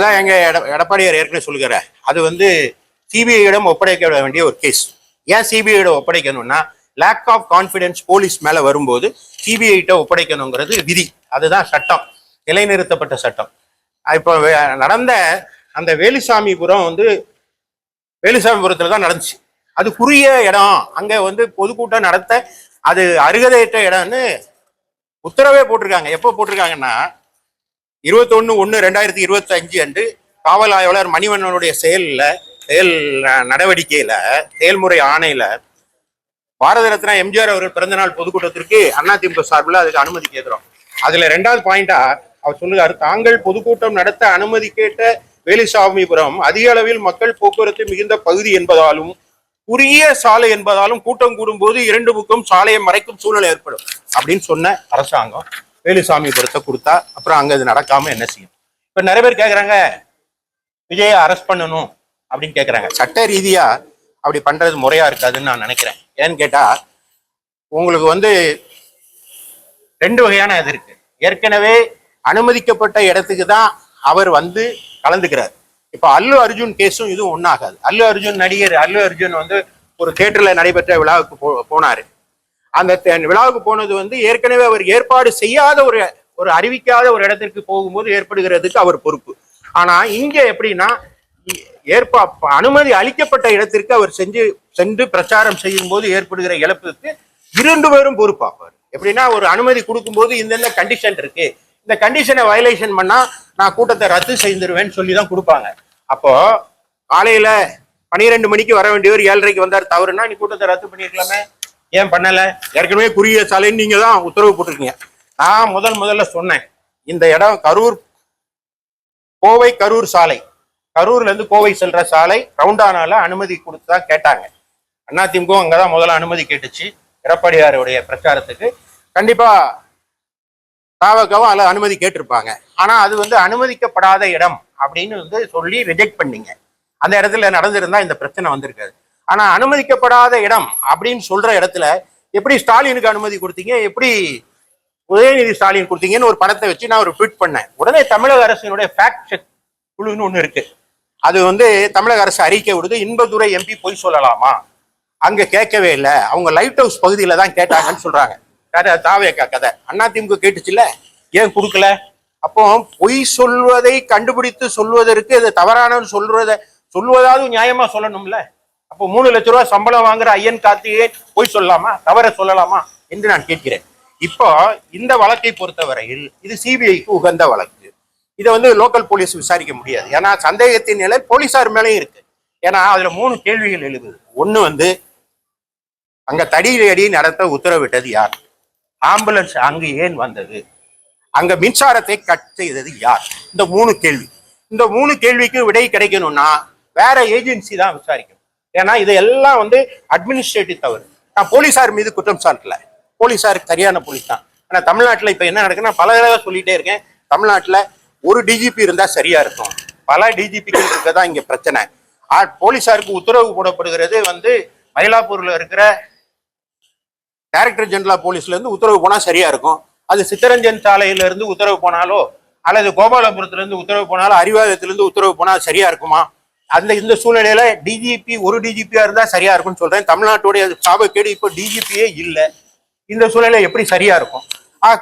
அதான் எங்க எடப்பாடியார் ஏற்கனவே சொல்லுகிற அது வந்து சிபிஐயிடம் ஒப்படைக்க வேண்டிய ஒரு கேஸ். ஏன் சிபிஐயிடம் ஒப்படைக்கணும்னா லேக் ஆஃப் கான்பிடன்ஸ் போலீஸ் மேல வரும்போது சிபிஐட்ட ஒப்படைக்கணுங்கிறது விதி. அதுதான் சட்டம், நிலைநிறுத்தப்பட்ட சட்டம். இப்போ நடந்த அந்த வேலுசாமிபுரம் வந்து வேலுசாமிபுரத்துல தான் நடந்துச்சு. அது குறுகிய இடம், அங்க வந்து பொதுக்கூட்டம் நடத்த அது அருகதையற்ற இடம்னு உத்தரவே போட்டிருக்காங்க. எப்போ போட்டிருக்காங்கன்னா 21/1/2025 அன்று காவல் ஆய்வாளர் மணிவண்ணனுடைய செயல் நடவடிக்கையில செயல்முறை ஆணையில பாரத ரத்னா எம்ஜிஆர் அவர்கள் பிறந்தநாள் பொதுக்கூட்டத்திற்கு அதிமுக சார்பில் அதுக்கு அனுமதி கேட்கிறோம். அதுல 2வது பாயிண்டா அவர் சொல்லுறாரு, தாங்கள் பொதுக்கூட்டம் நடத்த அனுமதி கேட்ட வேலுசாமிபுரம் அதிக அளவில் மக்கள் போக்குவரத்து மிகுந்த பகுதி என்பதாலும் குறுகிய சாலை என்பதாலும் கூட்டம் கூடும் போது 2 பக்கம் சாலையை மறைக்கும் சூழ்நிலை ஏற்படும் அப்படின்னு சொன்ன அரசாங்கம் வேலுசாமிபுரத்தை கொடுத்தா அப்புறம் அங்க இது நடக்காம என்ன செய்யும்? இப்ப நிறைய பேர் கேக்குறாங்க விஜயை அரெஸ்ட் பண்ணணும் அப்படின்னு கேக்குறாங்க. சட்ட ரீதியா அப்படி பண்றது முறையா இருக்காதுன்னு நான் நினைக்கிறேன். ஏன்னு கேட்டா உங்களுக்கு வந்து 2 வகையான இது இருக்கு. ஏற்கனவே அனுமதிக்கப்பட்ட இடத்துக்கு தான் அவர் வந்து கலந்துக்கிறார். இப்ப அல்லு அர்ஜுன் கேஸும் இதுவும் ஒன்னாகாது. அல்லு அர்ஜுன் நடிகர் அல்லு அர்ஜுன் வந்து ஒரு தியேட்டர்ல நடைபெற்ற விழாவுக்கு போனாரு. அந்த விழாவுக்கு போனது வந்து ஏற்கனவே அவர் ஏற்பாடு செய்யாத ஒரு அறிவிக்காத ஒரு இடத்திற்கு போகும்போது ஏற்படுகிறதுக்கு அவர் பொறுப்பு. ஆனா இங்க எப்படின்னா அனுமதி அளிக்கப்பட்ட இடத்திற்கு அவர் சென்று பிரச்சாரம் செய்யும் போது ஏற்படுகிற இழப்புக்கு 2 பேரும் பொறுப்பாப்பார். எப்படின்னா ஒரு அனுமதி கொடுக்கும்போது இந்தெந்த கண்டிஷன் இருக்கு, இந்த கண்டிஷனை வயலேஷன் பண்ணா நான் கூட்டத்தை ரத்து செய்திருவேன்னு சொல்லிதான் கொடுப்பாங்க. அப்போ காலையில 12 மணிக்கு வர வேண்டியவர் 7:30க்கு வந்தார், தவறுனா நீ கூட்டத்தை ரத்து பண்ணிருக்கலாமே, ஏன் பண்ணல? ஏற்கனவே குறுகிய சாலைன்னு நீங்க தான் உத்தரவு போட்டிருக்கீங்க. நான் முதல்ல சொன்னேன், இந்த இடம் கோவை கரூர் சாலை, கரூர்ல இருந்து கோவை செல்ற சாலை ரவுண்டானால அனுமதி கொடுத்தா கேட்டாங்க. அதிமுக அங்கதான் முதல்ல அனுமதி கேட்டுச்சு எடப்பாடியாருடைய பிரச்சாரத்துக்கு. கண்டிப்பா தாவகவும் அதுல அனுமதி கேட்டிருப்பாங்க. ஆனா அது வந்து அனுமதிக்கப்படாத இடம் அப்படின்னு வந்து சொல்லி ரிஜெக்ட் பண்ணீங்க. அந்த இடத்துல நடந்திருந்தா இந்த பிரச்சனை வந்திருக்காது. ஆனா அனுமதிக்கப்படாத இடம் அப்படின்னு சொல்ற இடத்துல எப்படி ஸ்டாலினுக்கு அனுமதி கொடுத்தீங்க, எப்படி உதயநிதி ஸ்டாலின் கொடுத்தீங்கன்னு ஒரு படத்தை வச்சு நான் ஒரு ட்வீட் பண்ணேன். உடனே தமிழக அரசினுடைய ஃபேக்ட் செக் குழுன்னு ஒண்ணு இருக்கு. அது வந்து தமிழக அரசு அறிக்கை விடுது, இன்பதுரை எம்பி பொய் சொல்லலாமா, அங்க கேட்கவே இல்லை, அவங்க லைட் ஹவுஸ் பகுதியில தான் கேட்டாங்கன்னு சொல்றாங்க. தாவேக்கா கதை அதிமுக கேட்டுச்சுல்ல, ஏன் கொடுக்கல? அப்போ பொய் சொல்வதை கண்டுபிடித்து சொல்வதற்கு இது தவறான சொல்வதாவது நியாயமா சொல்லணும்ல. அப்போ 3 லட்சம் ரூபாய் சம்பளம் வாங்குற ஐயன் கார்த்திகேயன் பொய் சொல்லலாமா, தவற சொல்லலாமா என்று நான் கேட்கிறேன். இப்போ இந்த வழக்கை பொறுத்தவரையில் இது சிபிஐக்கு உகந்த வழக்கு. இதை வந்து லோக்கல் போலீஸ் விசாரிக்க முடியாது. ஏன்னா சந்தேகத்தின் நிலை போலீசார் மேலேயும் இருக்கு. ஏன்னா அதுல 3 கேள்விகள் எழுதுது. ஒண்ணு வந்து அங்க தடியடி நடத்த உத்தரவிட்டது யார்? ஆம்புலன்ஸ் அங்கு ஏன் வந்தது? அங்க மின்சாரத்தை கட் செய்தது யார்? இந்த 3 கேள்வி. இந்த 3 கேள்விக்கு விடை கிடைக்கணும்னா வேற ஏஜென்சி தான் விசாரிக்கணும். ஏன்னா இது எல்லாம் வந்து அட்மினிஸ்ட்ரேட்டிவ் தவறு. நான் போலீசார் மீது குற்றம் சாட்டல, போலீசாருக்கு சரியான போலீஸ் தான். ஆனா தமிழ்நாட்டுல இப்ப என்ன நடக்குன்னா, பல தடவை சொல்லிட்டே இருக்கேன், தமிழ்நாட்டுல ஒரு டிஜிபி இருந்தா சரியா இருக்கும், பல டிஜிபிகள் இருக்கதான் இங்க பிரச்சனை. போலீசாருக்கு உத்தரவு போடப்படுகிறது வந்து மயிலாப்பூர்ல இருக்கிற டைரக்டர் ஜெனரல் ஆஃப் போலீஸ்ல இருந்து உத்தரவு போனா சரியா இருக்கும். அது சித்தரஞ்சன் சாலையில இருந்து உத்தரவு போனாலோ அல்லது கோபாலபுரத்துல இருந்து உத்தரவு போனாலோ அறிவாலயத்திலிருந்து உத்தரவு போனா சரியா இருக்குமா? இந்த சூழ்நிலையில டிஜிபி ஒரு டிஜிபியா இருந்தா சரியா இருக்கும்னு சொல்றேன். தமிழ்நாட்டுடைய சாபக்கேடு இப்போ டிஜிபியே இல்லை. இந்த சூழ்நிலை எப்படி சரியா இருக்கும்?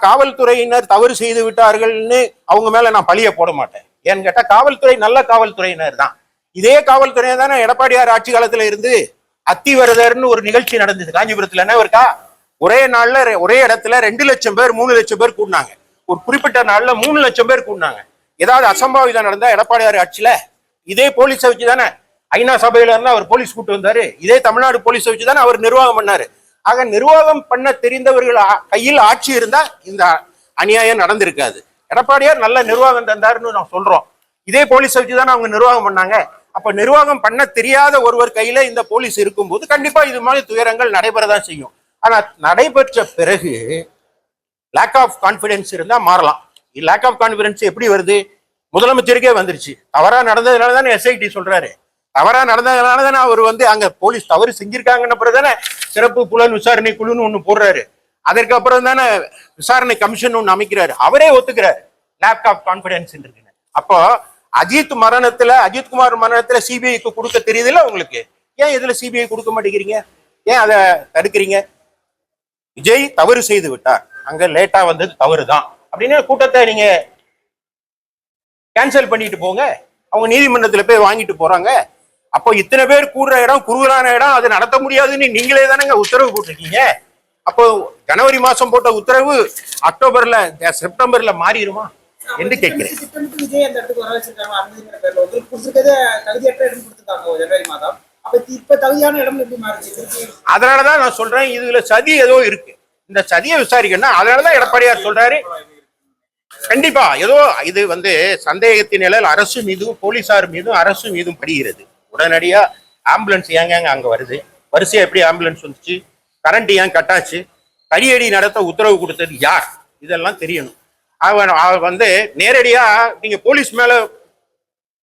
காவல்துறையினர் தவறு செய்து விட்டார்கள்னு அவங்க மேல நான் பழிய போட மாட்டேன். ஏன்னு கேட்டா காவல்துறை நல்ல காவல்துறையினர் தான். இதே காவல்துறை தானே எடப்பாடியார் ஆட்சி காலத்துல இருந்து அத்திவரதர்னு ஒரு நிகழ்ச்சி நடந்தது காஞ்சிபுரத்துல. என்ன இருக்கா, ஒரே நாள்ல ஒரே இடத்துல 2 லட்சம் பேர் 3 லட்சம் பேர் கூடினாங்க. ஒரு குறிப்பிட்ட நாள்ல 3 லட்சம் பேர் கூடினாங்க. ஏதாவது அசம்பாவிதம் நடந்தா எடப்பாடியார் ஆட்சியில இதே போலீஸை வச்சுதானே ஐநா சபையில இருந்தா அவர் போலீஸ் கூட்டு வந்தாரு. இதே தமிழ்நாடு போலீஸை வச்சுதானே அவர் நிர்வாகம் பண்ணாரு. ஆக நிர்வாகம் பண்ண தெரிந்தவர்கள் கையில் ஆட்சி இருந்தா இந்த அநியாயம் நடந்திருக்காது. எடப்பாடியார் நல்ல நிர்வாகம் தந்தாருன்னு நான் சொல்றோம். இதே போலீஸை வச்சுதானே அவங்க நிர்வாகம் பண்ணாங்க. அப்ப நிர்வாகம் பண்ண தெரியாத ஒருவர் கையில இந்த போலீஸ் இருக்கும்போது கண்டிப்பா இது மாதிரி துயரங்கள் நடைபெறதான் செய்யும். ஆனா நடைபெற்ற பிறகு லேக் ஆஃப் கான்பிடன்ஸ் இருந்தா மாறலாம். லேக் ஆஃப் கான்பிடன்ஸ் எப்படி வருது? முதலமைச்சருக்கே வந்துருச்சு. தவறா நடந்ததுனால தானே எஸ்ஐடி சொல்றாரு. தவறா நடந்ததுனால தானே அவர் வந்து அங்க போலீஸ் தவறு செஞ்சிருக்காங்கன்னு தானே சிறப்பு புலன் விசாரணை குழுன்னு ஒண்ணு போடுறாரு. அதற்கு அப்புறம் தானே விசாரணை கமிஷன் ஒண்ணு அமைக்கிறாரு. அவரே ஒத்துக்கிறாரு லேக் ஆஃப் கான்பிடன்ஸ் இருக்குன்னு. அப்போ அஜித்குமார் மரணத்துல சிபிஐக்கு கொடுக்க தெரியுதுல்ல உங்களுக்கு. ஏன் இதுல சிபிஐ கொடுக்க மாட்டேங்கிறீங்க? ஏன் அதை தடுக்கிறீங்க? விஜய் தவறு செய்து விட்டார், அங்க லேட்டா வந்தது தவறு தான் அப்படின்னு கூட்டத்தை நீங்க கேன்சல் பண்ணிட்டு போங்க. அவங்க நீதிமன்றத்துல போய் வாங்கிட்டு போறாங்க. அப்போ இத்தனை பேர் கூடுற இடம் குறுகலான இடம், அது நடத்த முடியாதுன்னு நீங்களே தானேங்க உத்தரவு போட்டிருக்கீங்க. அப்போ ஜனவரி மாசம் போட்ட உத்தரவு அக்டோபர்ல செப்டம்பர்ல மாறிடுமா என்று கேட்கிறேன். அதனாலதான் நான் சொல்றேன், இதுல சதி ஏதோ இருக்கு. இந்த சதியை விசாரிக்கணும். அதனாலதான் எடப்பாடியார் சொல்றாரு, கண்டிப்பா ஏதோ இது சந்தேகத்தின் நிலையில் அரசு மீதும் போலீசார் மீதும் அரசு மீதும் படுகிறது. உடனடியா ஆம்புலன்ஸ் ஏங்க அங்க வருது, வரிசையா எப்படி ஆம்புலன்ஸ் வந்துச்சு, கரண்ட் ஏன் கட்டாச்சு, தடியடி நடத்த உத்தரவு கொடுத்தது யார், இதெல்லாம் தெரியணும். அவன் நேரடியா நீங்க போலீஸ் மேல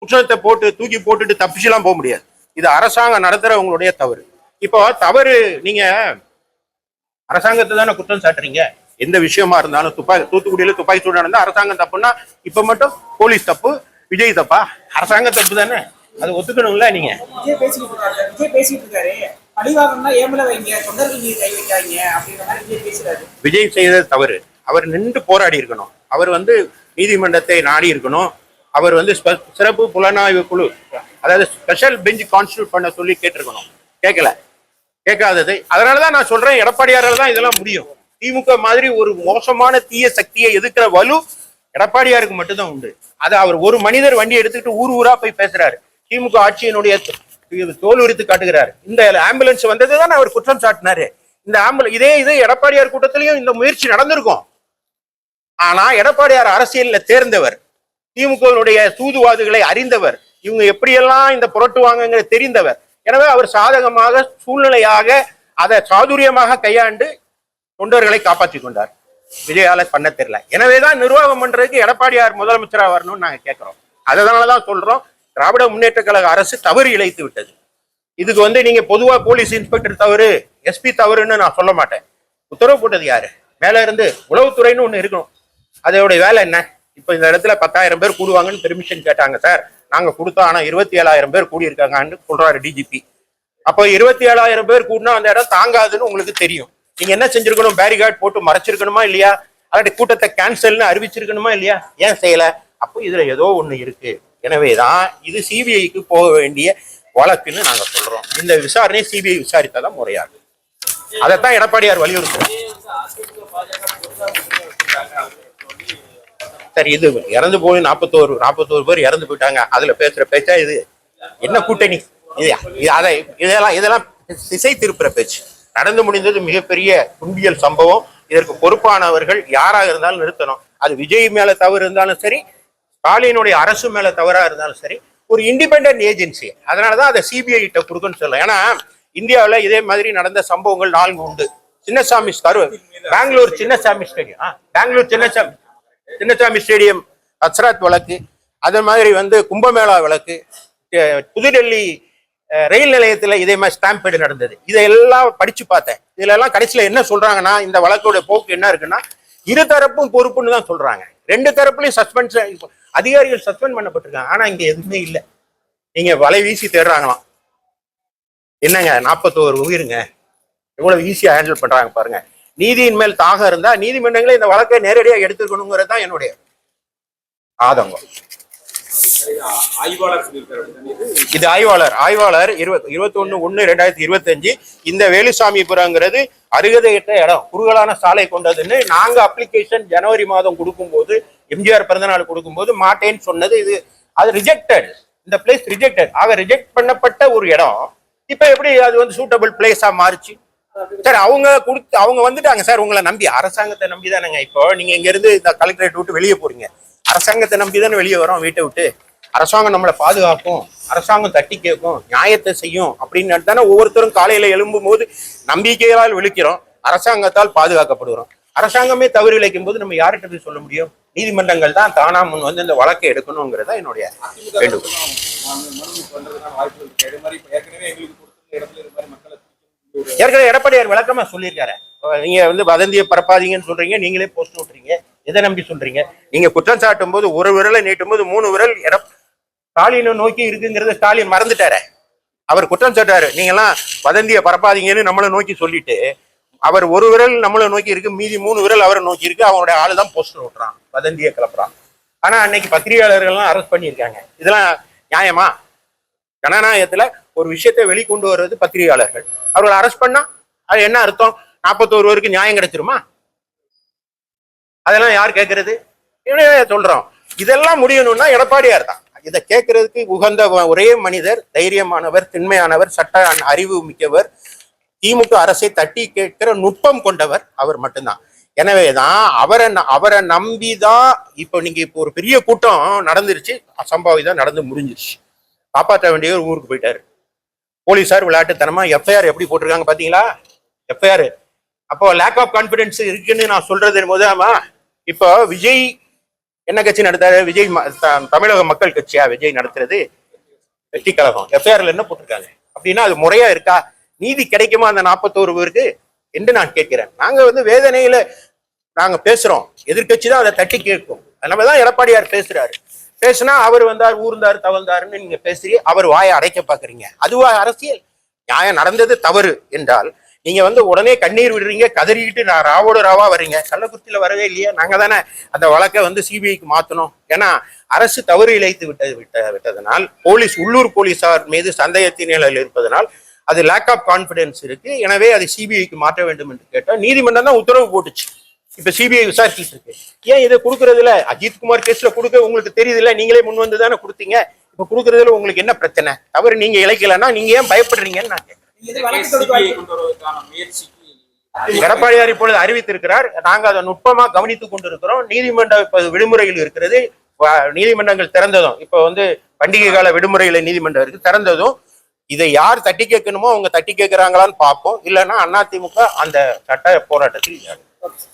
குற்றத்தை போட்டு தூக்கி போட்டுட்டு தப்பிச்சுலாம் போக முடியாது. இது அரசாங்கம் நடத்துறவங்களுடைய தவறு. இப்போ தவறு நீங்க அரசாங்கத்தை தானே குற்றம் சாட்டுறீங்க. எந்த விஷயமா இருந்தாலும் தூத்துக்குடியில துப்பாக்கி சூடு நடந்தா அரசாங்கம் தப்புன்னா இப்ப மட்டும் போலீஸ் தப்பு, விஜய் தப்பா? அரசாங்கம் தப்பு தானே, அது ஒத்துக்கணும்ல. நீங்க விஜய் செய்தது தவறு. அவர் நின்று போராடி இருக்கணும். அவர் நீதிமன்றத்தை நாடி இருக்கணும். அவர் சிறப்பு புலனாய்வு குழு, அதாவது ஸ்பெஷல் பெஞ்ச் கான்ஸ்டிடியூட் பண்ண சொல்லி கேட்டிருக்கணும். கேட்காதது. அதனாலதான் நான் சொல்றேன், எடப்பாடியாரால் தான் இதெல்லாம் முடியும். திமுக மாதிரி ஒரு மோசமான தீய சக்தியை எதிர்க்கிற வலு எடப்பாடியாருக்கு மட்டும்தான் உண்டு. அது அவர் ஒரு மனிதர் வண்டி எடுத்துக்கிட்டு ஊர் ஊரா போய் பேசுறாரு, திமுக ஆட்சியினுடைய தோல் உரித்து காட்டுகிறார். இந்த ஆம்புலன்ஸ் வந்ததுதான் அவர் குற்றம் சாட்டினாரு. இந்த இதே எடப்பாடியார் கூட்டத்திலையும் இந்த முயற்சி நடந்திருக்கும். ஆனா எடப்பாடியார் அரசியல்ல தேர்ந்தவர், திமுகவினுடைய சூதுவாதுகளை அறிந்தவர், இவங்க எப்படியெல்லாம் இந்த புரட்டுவாங்க தெரிந்தவர். எனவே அவர் சாதகமாக சூழ்நிலையாக அதை சாதுரியமாக கையாண்டு தொண்டர்களை காப்பாற்றி கொண்டார். விஜயால பண்ண தெரியல. எனவேதான் நிர்வாகம் பண்றதுக்கு எடப்பாடியார் முதலமைச்சராக வரணும்னு நாங்க கேட்கிறோம். அதனாலதான் சொல்றோம், திராவிட முன்னேற்ற கழக அரசு தவறு இழைத்து விட்டது. இதுக்கு நீங்க பொதுவா போலீஸ் இன்ஸ்பெக்டர் தவறு, எஸ்பி தவறுன்னு நான் சொல்ல மாட்டேன். உத்தரவு போட்டது யாரு? மேல இருந்து உளவுத்துறைன்னு ஒண்ணு இருக்கணும். அதோட வேலை என்ன? இப்ப இந்த இடத்துல 10,000 பேர் கூடுவாங்கன்னு பெர்மிஷன் கேட்டாங்க சார், நாங்க கொடுத்தோம். ஆனா 27,000 பேர் கூடி இருக்காங்கன்னு சொல்றாரு டிஜிபி. அப்போ 27,000 பேர் கூடினா அந்த இடம் தாங்காதுன்னு உங்களுக்கு தெரியும். நீங்க என்ன செஞ்சிருக்கணும்? பேரிகார்டு போட்டு மறைச்சிருக்கணுமா இல்லையா? அல்லாட்டி கூட்டத்தை கேன்சல்னு அறிவிச்சிருக்கணுமா இல்லையா? ஏன் செய்யல? அப்போ இதுல ஏதோ ஒண்ணு இருக்கு. எனவேதான் இது சிபிஐக்கு போக வேண்டிய வழக்குன்னு நாங்க சொல்றோம். இந்த விசாரணையை சிபிஐ விசாரித்தாதான் முறையாகும். அதைத்தான் எடப்பாடியார் வலியுறுத்துறோம். சரி, இது இறந்து போய் 41 பேர் இறந்து போயிட்டாங்க, அதுல பேசுற பேச்சா இது? என்ன கூட்டணி இதெல்லாம் திசை திருப்புற பேச்சு. நடந்து முடிந்தது மிகப்பெரிய துன்பியல் சம்பவம். இதற்கு பொறுப்பானவர்கள் யாராக இருந்தாலும் நிறுத்தணும். அது விஜய் மேல தவறு இருந்தாலும் சரி, ஸ்டாலினுடைய அரசு மேல தவறா இருந்தாலும் சரி, ஒரு இண்டிபெண்டன்ட் ஏஜென்சி. அதனாலதான் அதை சிபிஐ கிட்ட கொடுக்குன்னு சொல்லலாம். ஏன்னா இந்தியாவில இதே மாதிரி நடந்த சம்பவங்கள் 4 உண்டு. சின்னசாமி பெங்களூர் சின்னசாமி ஸ்டேடியம், பெங்களூர் சின்னசாமி ஸ்டேடியம் ஹஸ்ரத் வழக்கு, அதே மாதிரி கும்பமேளா வழக்கு, புதுடெல்லி ரயில் நிலையத்துல இதே மாதிரி ஸ்டாம்பேடு நடந்தது. இதெல்லாம் படிச்சு பார்த்தேன். இதுல எல்லாம் கடைசியில என்ன சொல்றாங்கன்னா, இந்த வழக்கோட போக்கு என்ன இருக்குன்னா, இருதரப்பும் பொறுப்புன்னு தான் சொல்றாங்க. 2 தரப்புலையும் அதிகாரிகள் சஸ்பெண்ட் பண்ணப்பட்டிருக்காங்க. ஆனா இங்க எதுவுமே இல்லை. நீங்க வலை வீசி தேடுறாங்களாம். என்னங்க 41 உயிருங்க, எவ்வளவு ஈஸியா ஹேண்டில் பண்றாங்க பாருங்க. நீதியின் மேல் தாகம் இருந்தா நீதிமன்றங்களே இந்த வழக்கை நேரடியாக எடுத்துக்கணுங்கிறது தான் என்னுடைய ஆதங்கம். இது ஆய்வாளர் 21/1/2025 இந்த வேலுசாமிபுரங்கிறது அருகதையற்ற இடம், குறுகலான சாலை கொண்டதுன்னு நாங்க அப்ளிகேஷன் ஜனவரி மாதம் கொடுக்கும்போது, எம்ஜிஆர் பிறந்தநாள் கொடுக்கும்போது மாட்டேன்னு சொன்னது இது. அது ரிஜெக்டட். இந்த பிளேஸ் ரிஜெக்டட். ஆக ரிஜெக்ட் பண்ணப்பட்ட ஒரு இடம் இப்ப எப்படி அது சூட்டபிள் பிளேஸா மாறிச்சு? சார் அவங்க வந்துட்டாங்க சார், உங்களை நம்பி, அரசாங்கத்தை நம்பி தானேங்க. இப்போ நீங்க இங்க இருந்து இந்த கலெக்டரேட் விட்டு வெளியே போறீங்க, அரசாங்கத்தை நம்பி தானே வெளியே வரோம் வீட்டை விட்டு. அரசாங்கம் நம்மளை பாதுகாக்கும், அரசாங்கம் தட்டி கேட்கும், நியாயத்தை செய்யும் அப்படின்னு தானே ஒவ்வொருத்தரும் காலையில எழும்பும் போது நம்பிக்கையால் விழிக்கிறோம், அரசாங்கத்தால் பாதுகாக்கப்படுகிறோம். அரசாங்கமே தவறு இழைக்கும் போது நம்ம யார்கிட்ட போய் சொல்ல முடியும்? நீதிமன்றங்கள் தான் தானா முன் இந்த வழக்கை எடுக்கணுங்கிறதா என்னுடைய வேண்டுகோள். ஏற்கனவே எடப்பாடியார் விளக்கமா சொல்லியிருக்காரு. நீங்க வதந்தியை பரப்பாதீங்கன்னு சொல்றீங்க, நீங்களே போஸ்ட் விட்டுறீங்க. எதை நம்பி சொல்றீங்க? நீங்க குற்றம் சாட்டும் போது ஒரு விரலை நீட்டும் போது 3 விரல் ஸ்டாலினை நோக்கி இருக்குங்கிறத ஸ்டாலின் மறந்துட்டாரு. அவர் குற்றம் சாட்டாரு, நீங்கெல்லாம் வதந்தியை பரப்பாதீங்கன்னு நம்மளை நோக்கி சொல்லிட்டு, அவர் ஒரு விரல் நம்மளை நோக்கி இருக்கு, மீதி 3 விரல் அவரை நோக்கி இருக்கு. அவனுடைய ஆளு தான் போஸ்டர் ஓட்டுறான், வதந்தியை கிளப்புறான். ஆனா அன்னைக்கு பத்திரிகையாளர்கள்லாம் அரெஸ்ட் பண்ணியிருக்காங்க. இதெல்லாம் நியாயமா? ஜனநாயகத்துல ஒரு விஷயத்தை வெளிக்கொண்டு வர்றது பத்திரிகையாளர்கள். அவர்களை அரெஸ்ட் பண்ணா அது என்ன அர்த்தம்? 41 பேருக்கு நியாயம் கிடைச்சிருமா? அதெல்லாம் யார் கேட்கறது? சொல்றோம். இதெல்லாம் முடியணும்னா எடப்பாடியார் தான். இதை கேட்கறதுக்கு உகந்த ஒரே மனிதர், தைரியமானவர், திண்மையானவர், சட்ட அறிவு மிக்கவர், திமுக அரசை தட்டி கேட்கிற நுட்பம் கொண்டவர் அவர் மட்டும்தான். எனவேதான் அவரை நம்பிதான் இப்போ நீங்க இப்போ ஒரு பெரிய கூட்டம் நடந்துருச்சு, அசம்பாவிதம் நடந்து முடிஞ்சிருச்சு. காப்பாற்ற வேண்டியவர் ஊருக்கு போயிட்டாரு. போலீஸார் விளையாட்டுத்தனமா எஃப்ஐஆர் எப்படி போட்டிருக்காங்க பாத்தீங்களா? எஃப்ஐஆர் அப்போ லேக் ஆஃப் கான்பிடன்ஸ் இருக்குன்னு நான் சொல்றது போது, ஆமா இப்போ விஜய் என்ன கட்சி நடத்தாரு? விஜய் தமிழக மக்கள் கட்சியா விஜய் நடத்துறது? வெற்றி கழகம். எஃப்ஐஆர்ல என்ன போட்டிருக்காங்க அப்படின்னா அது முறையா இருக்கா? நீதி கிடைக்குமா அந்த 41 பேருக்கு என்று நான் கேட்கிறேன். நாங்க வேதனையில நாங்க பேசுறோம், எதிர்கட்சி தான் அதை தட்டி கேட்கும். அதனாலதான் எடப்பாடியார் பேசுறாரு. பேசுனா அவர் வந்தார், ஊர்ந்தாரு, தவழ்ந்தாருன்னு நீங்க பேசுறீங்க, அவர் வாயை அடைக்க பாக்குறீங்க. அதுவா அரசியல்? நியாயம் நடந்தது தவறு என்றால் நீங்க உடனே கண்ணீர் விடுறீங்க, கதறிக்கிட்டு நான் ராவோட ராவா வர்றீங்க. கள்ளக்குறிச்சியில வரவே இல்லையா? நாங்க தானே அந்த வழக்கை சிபிஐக்கு மாத்தணும். ஏன்னா அரசு தவறு இழைத்து விட்டதனால் உள்ளூர் போலீசார் மீது சந்தேகத்தின் நிலையில் இருப்பதனால் அது லேக் ஆஃப் கான்பிடன்ஸ் இருக்கு. எனவே அதை சிபிஐக்கு மாற்ற வேண்டும் என்று கேட்டா நீதிமன்றம் தான் உத்தரவு போட்டுச்சு. இப்ப சிபிஐ விசாரிச்சுட்டு இருக்கு. ஏன் இதை கொடுக்கறதுல அஜித்குமார் கேஸ்ல கொடுக்க உங்களுக்கு தெரியுது இல்ல? நீங்களே முன் வந்து தானே கொடுத்தீங்க. இப்ப கொடுக்கறதுல உங்களுக்கு என்ன பிரச்சனை? தவறு நீங்க இழைக்கலன்னா நீங்க ஏன் பயப்படுறீங்கன்னு நான் கேட்கிறேன். எடப்பாடியார் இப்பொழுது அறிவித்திருக்கிறார். நாங்க அதை நுட்பமா கவனித்துக் கொண்டிருக்கிறோம். நீதிமன்ற விடுமுறையில் இருக்கிறது. நீதிமன்றங்கள் திறந்ததும் இப்ப பண்டிகை கால விடுமுறையில நீதிமன்றம் இருக்கு, திறந்ததும் இதை யார் தட்டி கேட்கணுமோ அவங்க தட்டி கேட்கிறாங்களான்னு பார்ப்போம். இல்லைன்னா அதிமுக அந்த சட்ட போராட்டத்தில்